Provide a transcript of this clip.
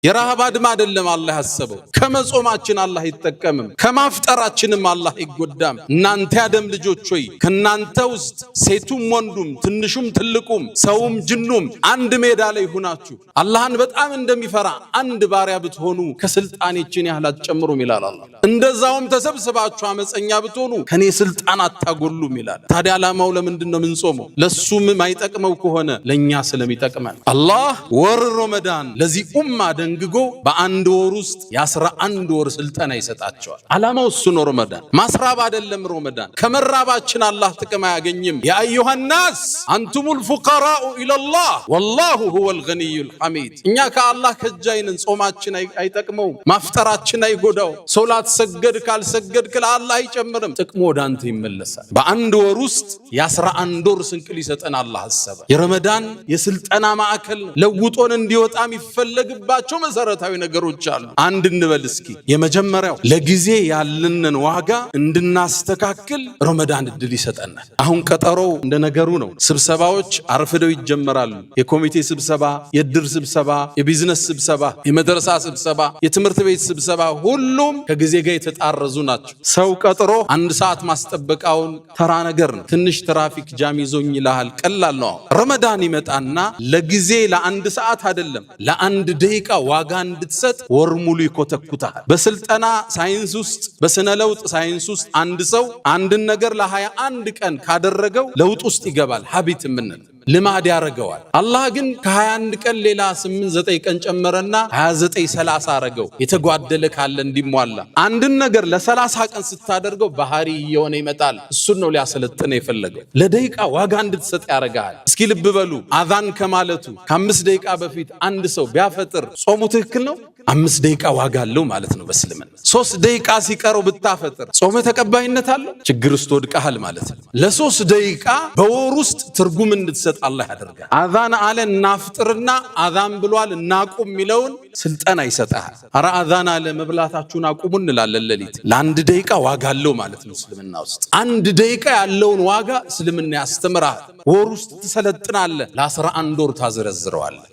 የረሃብ አድማ አይደለም አላህ ያሰበው። ከመጾማችን አላህ ይጠቀምም፣ ከማፍጠራችንም አላህ ይጎዳም። እናንተ ያደም ልጆች ሆይ ከናንተ ውስጥ ሴቱም ወንዱም ትንሹም ትልቁም ሰውም ጅኑም አንድ ሜዳ ላይ ሆናችሁ አላህን በጣም እንደሚፈራ አንድ ባሪያ ብትሆኑ ከስልጣኔችን ያህል አትጨምሩም ይላል አላህ። እንደዛውም ተሰብስባችሁ አመፀኛ ብትሆኑ ከኔ ስልጣን አታጎሉም ይላል። ታዲያ ዓላማው ለምንድነው የምንጾመው? ለሱም ማይጠቅመው ከሆነ ለኛ ስለሚጠቅመን አላህ ወር ረመዳን ለዚህ ኡማ እንግጎ በአንድ ወር ውስጥ የ11 ወር ስልጠና ይሰጣቸዋል። ዓላማው እሱ ነው። ረመዳን ማስራብ አይደለም። ረመዳን ከመራባችን አላህ ጥቅም አያገኝም። ያ አዩሃ ናስ አንቱሙል ፉቀራኡ ኢለላህ ወላሁ ሁወል ገኒዩል ሐሚድ። እኛ ከአላህ ከጃይንን ጾማችን አይጠቅመው፣ ማፍጠራችን አይጎዳው። ሶላት ሰገድ ካልሰገድክ ለአላህ አይጨምርም፣ ጥቅሙ ወደ አንተ ይመለሳል። በአንድ ወር ውስጥ የ11 ወር ስንቅ ሊሰጠን አላህ አሰበ። የረመዳን የስልጠና ማዕከል ለውጦን እንዲወጣም ይፈለግባቸው መሰረታዊ ነገሮች አሉ። አንድ እንበል እስኪ። የመጀመሪያው ለጊዜ ያለንን ዋጋ እንድናስተካክል ረመዳን እድል ይሰጠናል። አሁን ቀጠሮው እንደ ነገሩ ነው። ስብሰባዎች አርፍደው ይጀመራሉ። የኮሚቴ ስብሰባ፣ የድር ስብሰባ፣ የቢዝነስ ስብሰባ፣ የመድረሳ ስብሰባ፣ የትምህርት ቤት ስብሰባ ሁሉም ከጊዜ ጋር የተጣረዙ ናቸው። ሰው ቀጥሮ አንድ ሰዓት ማስጠበቃውን ተራ ነገር ነው። ትንሽ ትራፊክ ጃም ይዞኝ ይልሃል፣ ቀላል ነው። ረመዳን ይመጣና ለጊዜ ለአንድ ሰዓት አይደለም ለአንድ ደቂቃ ዋጋ እንድትሰጥ ወር ሙሉ ይኮተኩታል። በስልጠና ሳይንስ ውስጥ በስነ ለውጥ ሳይንስ ውስጥ አንድ ሰው አንድን ነገር ለ21 ቀን ካደረገው ለውጥ ውስጥ ይገባል። ሀቢት የምንል ልማድ ያረገዋል። አላህ ግን ከ21 ቀን ሌላ 8-9 ቀን ጨመረና 29-30 አረገው። የተጓደለ ካለ እንዲሟላ። አንድን ነገር ለ30 ቀን ስታደርገው ባህሪ እየሆነ ይመጣል። እሱን ነው ሊያሰለጥነ የፈለገው። ለደቂቃ ዋጋ እንድትሰጥ ያረጋል። እስኪ ልብ በሉ። አዛን ከማለቱ ከ5 ደቂቃ በፊት አንድ ሰው ቢያፈጥር ጾሙ ትክክል ነው? 5 ደቂቃ ዋጋ አለው ማለት ነው በእስልምና። 3 ደቂቃ ሲቀረው ብታፈጥር ጾም ተቀባይነት አለው? ችግር ውስጥ ወድቀሃል ማለት ነው። ለ3 ደቂቃ በወር ውስጥ ትርጉም እንድትሰጥ አላህ ያደርጋል። አዛን አለ እናፍጥርና አዛን ብሏል እናቁም የሚለውን ስልጠና ይሰጣል። አረ አዛን አለ መብላታችሁን አቁሙ እንላለን ሌሊት። ለ1 ደቂቃ ዋጋ አለው ማለት ነው እስልምና ውስጥ። 1 ደቂቃ ያለውን ዋጋ እስልምና ያስተምራል። ወር ውስጥ ትሰለጥናለህ። ለ11 ወር ታዘረዝረዋለህ።